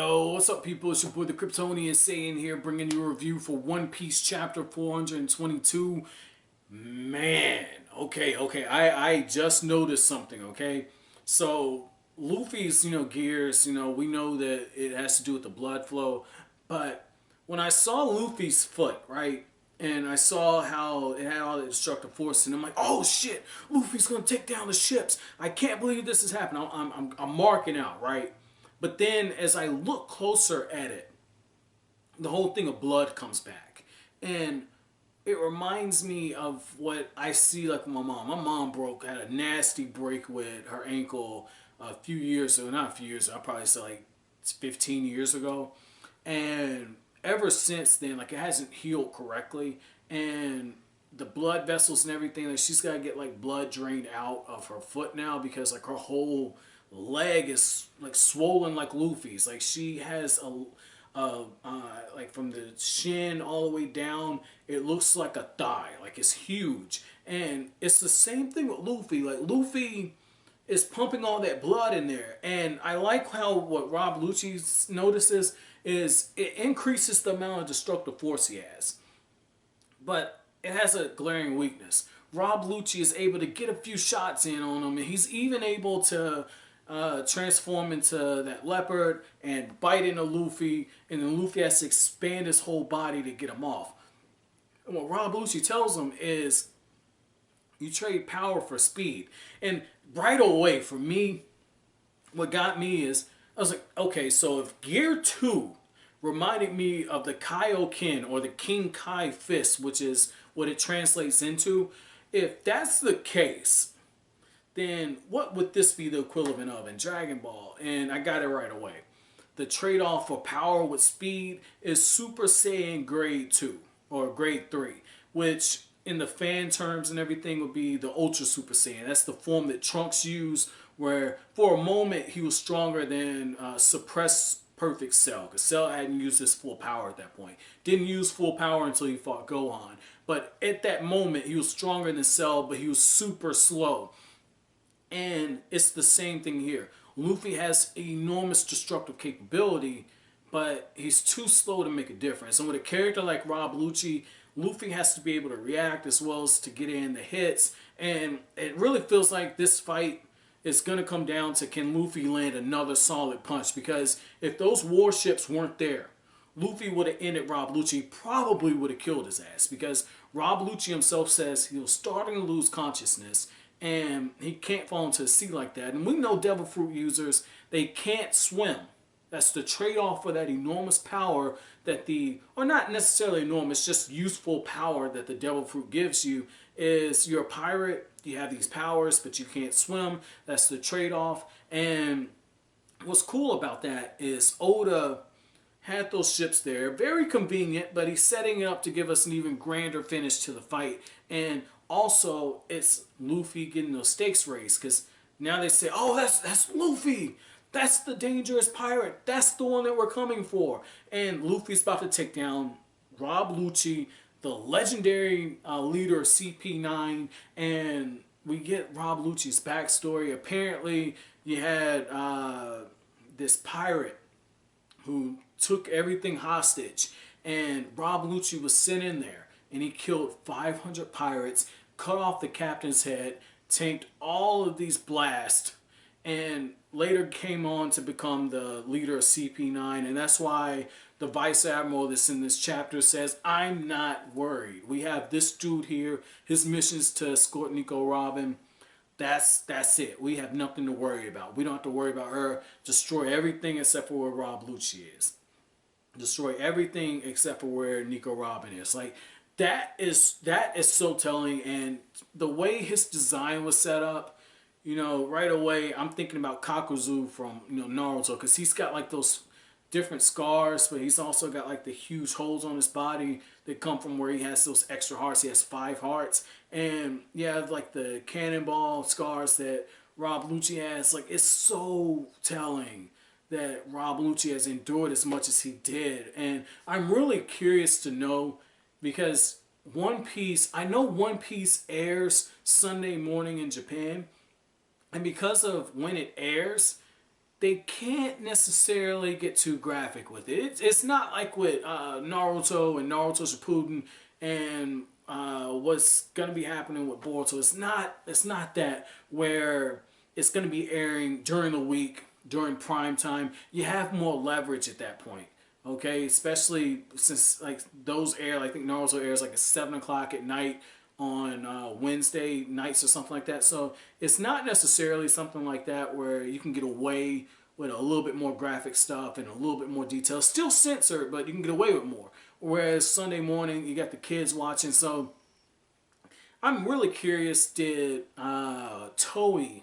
Yo, what's up, people? It's your boy, the Kryptonian, saying here, bringing you a review for One Piece chapter 422. Man, okay. I just noticed something, okay? So, Luffy's, gears, we know that it has to do with the blood flow. But when I saw Luffy's foot, right? And I saw how it had all the destructive force, and I'm like, oh shit, Luffy's gonna take down the ships. I can't believe this is happening. I'm marking out, right? But then as I look closer at it, the whole thing of blood comes back. And it reminds me of what I see like my mom. My mom had a nasty break with her ankle a few years ago. Not a few years ago, I probably say like 15 years ago. And ever since then, like, it hasn't healed correctly. And the blood vessels and everything, like, she's got to get like blood drained out of her foot now because like her whole leg is like swollen like Luffy's. Like, she has like from the shin all the way down, it looks like a thigh. Like, it's huge. And it's the same thing with Luffy. Like, Luffy is pumping all that blood in there. And I like how what Rob Lucci notices is it increases the amount of destructive force he has. But it has a glaring weakness. Rob Lucci is able to get a few shots in on him, and he's even able to transform into that leopard and bite into Luffy, and then Luffy has to expand his whole body to get him off. And what Rob Lucci tells him is, you trade power for speed. And right away, for me, what got me is, I was like, okay, so if Gear 2 reminded me of the Kaioken, or the King Kai Fist, which is what it translates into, if that's the case, then what would this be the equivalent of in Dragon Ball? And I got it right away. The trade-off for power with speed is Super Saiyan Grade 2, or Grade 3, which in the fan terms and everything would be the Ultra Super Saiyan. That's the form that Trunks used, where for a moment he was stronger than Suppressed Perfect Cell, because Cell hadn't used his full power at that point. Didn't use full power until he fought Gohan. But at that moment, he was stronger than Cell, but he was super slow. And it's the same thing here. Luffy has enormous destructive capability, but he's too slow to make a difference. And with a character like Rob Lucci, Luffy has to be able to react as well as to get in the hits. And it really feels like this fight is going to come down to, can Luffy land another solid punch? Because if those warships weren't there, Luffy would have ended Rob Lucci, probably would have killed his ass. Because Rob Lucci himself says he was starting to lose consciousness, and he can't fall into the sea like that. And we know Devil Fruit users, they can't swim. That's the trade-off for that enormous power that or not necessarily enormous, just useful power that the Devil Fruit gives you. Is you're a pirate, you have these powers, but you can't swim. That's the trade-off. And what's cool about that is Oda had those ships there, very convenient, but he's setting it up to give us an even grander finish to the fight. And also, it's Luffy getting those stakes raised, because now they say, oh, that's Luffy. That's the dangerous pirate. That's the one that we're coming for. And Luffy's about to take down Rob Lucci, the legendary leader of CP9. And we get Rob Lucci's backstory. Apparently, you had this pirate who took everything hostage. And Rob Lucci was sent in there. And he killed 500 pirates, cut off the captain's head, tanked all of these blasts, and later came on to become the leader of CP9. And that's why the Vice Admiral that's in this chapter says, I'm not worried. We have this dude here. His mission is to escort Nico Robin. That's it. We have nothing to worry about. We don't have to worry about her. Destroy everything except for where Rob Lucci is. Destroy everything except for where Nico Robin is. Like, that is so telling. And the way his design was set up, right away I'm thinking about Kakuzu from Naruto, because he's got like those different scars, but he's also got like the huge holes on his body that come from where he has those extra hearts. He has 5 hearts, and you have like the cannonball scars that Rob Lucci has. Like, it's so telling that Rob Lucci has endured as much as he did. And I'm really curious to know, because One Piece, I know One Piece airs Sunday morning in Japan, and because of when it airs, they can't necessarily get too graphic with it. It's not like with Naruto and Naruto Shippuden and what's gonna be happening with Boruto. It's not that where it's gonna be airing during the week during prime time. You have more leverage at that point. Okay, especially since like those air. I think Naruto airs like at 7 o'clock at night on Wednesday nights or something like that. So it's not necessarily something like that where you can get away with a little bit more graphic stuff and a little bit more detail. Still censored, but you can get away with more. Whereas Sunday morning, you got the kids watching. So I'm really curious, did Toei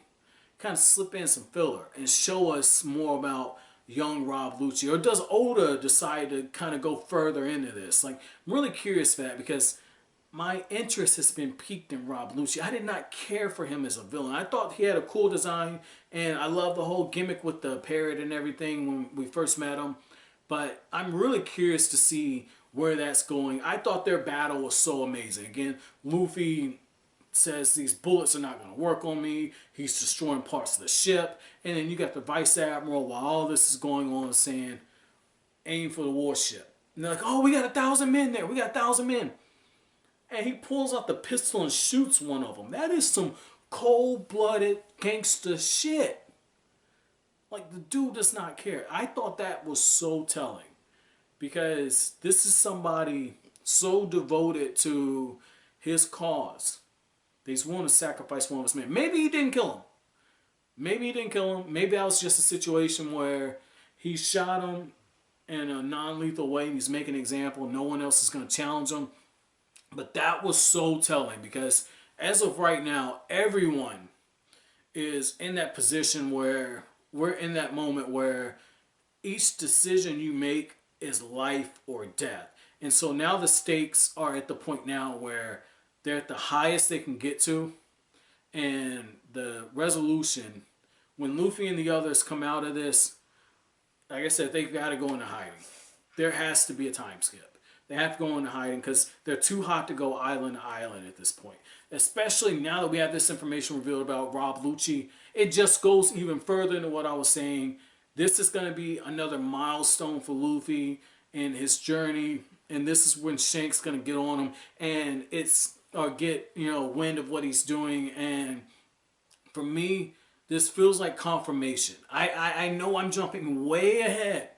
kind of slip in some filler and show us more about young Rob Lucci? Or does Oda decide to kind of go further into this? Like, I'm really curious for that because my interest has been piqued in Rob Lucci. I did not care for him as a villain. I thought he had a cool design, and I love the whole gimmick with the parrot and everything when we first met him. But I'm really curious to see where that's going. I thought their battle was so amazing. Again, Luffy says these bullets are not going to work on me. He's destroying parts of the ship. And then you got the Vice Admiral while all this is going on saying, aim for the warship. And they're like, oh, we got 1,000 men there. We got 1,000 men. And he pulls out the pistol and shoots one of them. That is some cold-blooded gangster shit. Like, the dude does not care. I thought that was so telling. Because this is somebody so devoted to his cause. He's willing to sacrifice one of his men. Maybe he didn't kill him. Maybe he didn't kill him. Maybe that was just a situation where he shot him in a non-lethal way and he's making an example. No one else is going to challenge him. But that was so telling because as of right now, everyone is in that position where we're in that moment where each decision you make is life or death. And so now the stakes are at the point now where they're at the highest they can get to. And the resolution, when Luffy and the others come out of this, like I said, they've got to go into hiding. There has to be a time skip. They have to go into hiding because they're too hot to go island to island at this point. Especially now that we have this information revealed about Rob Lucci. It just goes even further into what I was saying. This is going to be another milestone for Luffy in his journey. And this is when Shanks going to get on him. And get, wind of what he's doing. And for me, this feels like confirmation. I know I'm jumping way ahead.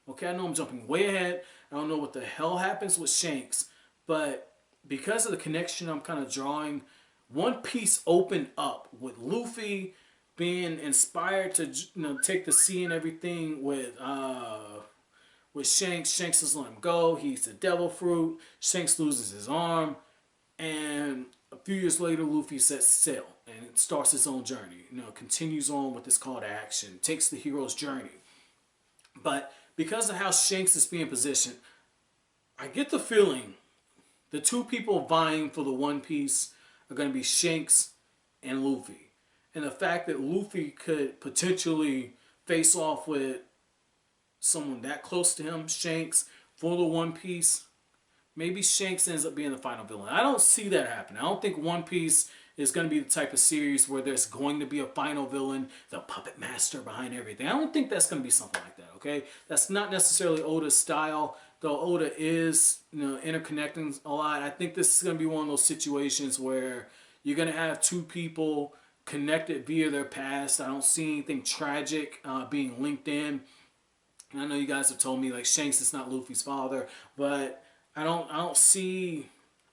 Okay, I know I'm jumping way ahead. I don't know what the hell happens with Shanks, but because of the connection I'm kind of drawing, One Piece opened up with Luffy being inspired to take the sea and everything with Shanks. Shanks is letting him go. He eats the devil fruit. Shanks loses his arm, and a few years later, Luffy sets sail and starts his own journey. Continues on with this call to action, takes the hero's journey, but because of how Shanks is being positioned, I get the feeling the two people vying for the One Piece are going to be Shanks and Luffy. And the fact that Luffy could potentially face off with someone that close to him, Shanks, for the One Piece, maybe Shanks ends up being the final villain. I don't see that happening. I don't think One Piece is going to be the type of series where there's going to be a final villain, the puppet master behind everything. I don't think that's going to be something like that, okay? That's not necessarily Oda's style, though Oda is, interconnecting a lot. I think this is going to be one of those situations where you're going to have two people connected via their past. I don't see anything tragic being linked in. And I know you guys have told me, like, Shanks is not Luffy's father, but I don't see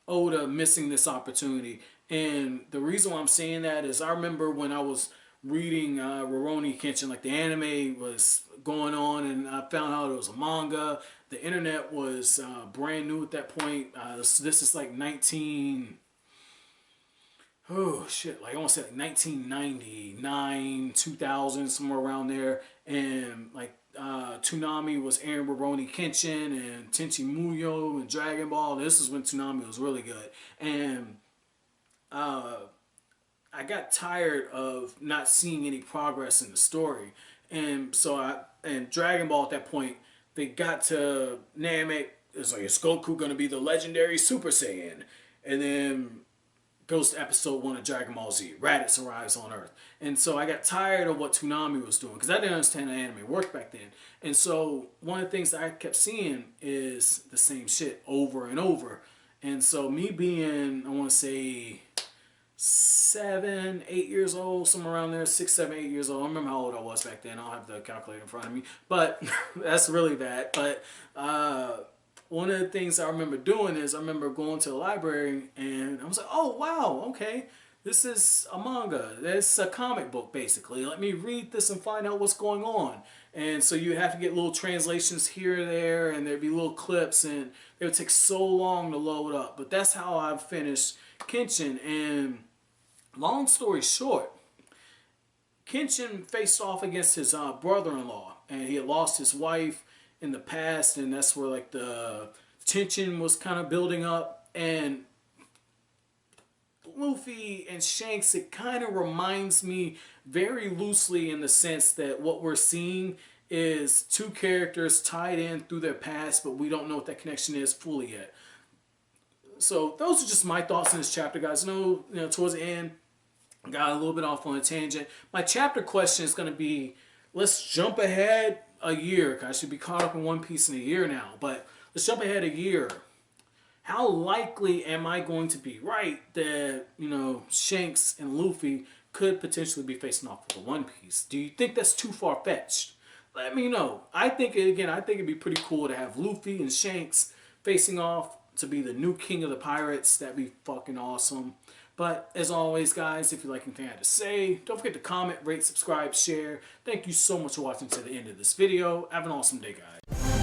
Oda missing this opportunity. And the reason why I'm saying that is I remember when I was reading Rurouni Kenshin, like the anime was going on, and I found out it was a manga. The internet was brand new at that point. This is like 1999, 2000, somewhere around there. And like Toonami was airing Rurouni Kenshin and Tenchi Muyo and Dragon Ball. This is when Toonami was really good. And I got tired of not seeing any progress in the story. And so Dragon Ball at that point, they got to Namek. It's like, is Goku going to be the legendary Super Saiyan? And then goes to episode 1 of Dragon Ball Z. Raditz arrives on Earth. And so I got tired of what Toonami was doing because I didn't understand how anime worked back then. And so one of the things that I kept seeing is the same shit over and over. And so me being, I want to say 7, 8 years old, somewhere around there, 6, 7, 8 years old. I don't remember how old I was back then. I don't have the calculator in front of me, but that's really bad. But one of the things I remember doing is I remember going to the library and I was like, oh wow, okay, this is a manga. It's a comic book basically. Let me read this and find out what's going on. And so you have to get little translations here and there, and there'd be little clips, and it would take so long to load up. But that's how I finished Kenshin. And long story short, Kenshin faced off against his brother-in-law, and he had lost his wife in the past, and that's where like the tension was kind of building up. And Luffy and Shanks, it kind of reminds me very loosely in the sense that what we're seeing is two characters tied in through their past, but we don't know what that connection is fully yet. So those are just my thoughts in this chapter, guys. You know, towards the end, I got a little bit off on a tangent. My chapter question is going to be, let's jump ahead a year. I should be caught up in One Piece in a year now, but let's jump ahead a year. How likely am I going to be right that, you know, Shanks and Luffy could potentially be facing off with the One Piece? Do you think that's too far-fetched? Let me know. I think it'd be pretty cool to have Luffy and Shanks facing off to be the new king of the pirates. That'd be fucking awesome. But as always, guys, if you like anything I had to say, don't forget to comment, rate, subscribe, share. Thank you so much for watching to the end of this video. Have an awesome day, guys.